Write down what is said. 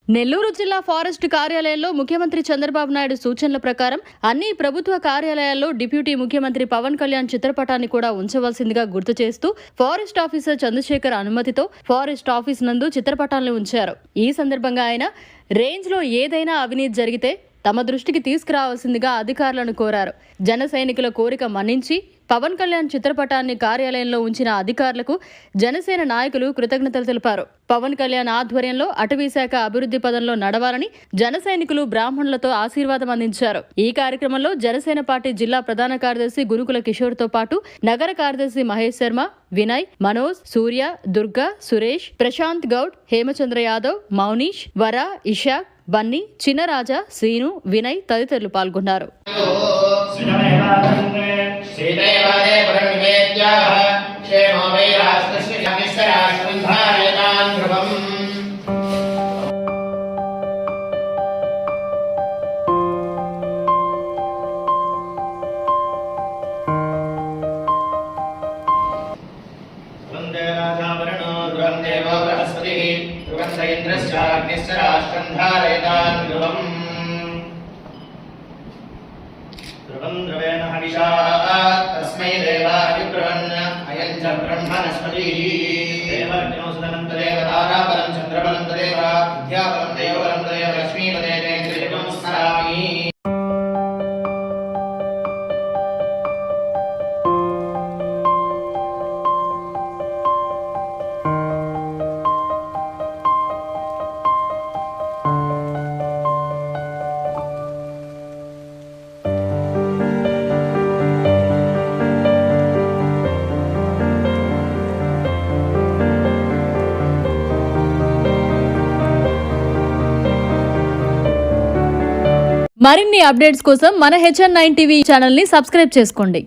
నెల్లూరు జిల్లా ఫారెస్ట్ కార్యాలయంలో ముఖ్యమంత్రి చంద్రబాబు నాయుడు సూచనల ప్రకారం అన్ని ప్రభుత్వ కార్యాలయాల్లో డిప్యూటీ ముఖ్యమంత్రి పవన్ కళ్యాణ్ చిత్రపటాన్ని కూడా ఉంచవలసిందిగా గుర్తు చేస్తూ ఫారెస్ట్ ఆఫీసర్ చంద్రశేఖర్ అనుమతితో ఫారెస్ట్ ఆఫీస్ నందు చిత్రపటాలను ఉంచారు. ఈ సందర్భంగా ఆయన రేంజ్ లో ఏదైనా అవినీతి జరిగితే తమ దృష్టికి తీసుకురావాల్సిందిగా అధికారులను కోరారు. జన సైనికుల కోరిక మన్నించి పవన్ కళ్యాణ్ చిత్రపటాన్ని కార్యాలయంలో ఉంచిన అధికారులకు జనసేన నాయకులు కృతజ్ఞతలు తెలిపారు. పవన్ కళ్యాణ్ ఆధ్వర్యంలో అటవీ శాఖ అభివృద్ధి పదంలో నడవాలని జన సైనికులు బ్రాహ్మణులతో ఆశీర్వాదం అందించారు. ఈ కార్యక్రమంలో జనసేన పార్టీ జిల్లా ప్రధాన కార్యదర్శి గునుకుల కిషోర్ తో పాటు నగర కార్యదర్శి మహేష్ శర్మ, వినయ్, మనోజ్, సూర్య, దుర్గా, సురేష్, ప్రశాంత్ గౌడ్, హేమచంద్ర యాదవ్, మౌనీష్, వర, ఇషాక్, బన్నీ, చిన్నరాజా, శ్రీను, వినయ్ తదితరులు పాల్గొన్నారు. तस्मै देवाय ब्रह्मन् अयं च ब्रह्मणस्पतिः देवर्ग्नो सुदनं तदेव ताराबलं चन्द्रबलं तदेव विद्याबलं देवबलं तदेव लक्ष्मीपदे देवं स्मरामि. మరిన్ని అప్డేట్స్ కోసం మన HN9 టీవీ ఛానల్ ని సబ్స్క్రైబ్ చేసుకోండి.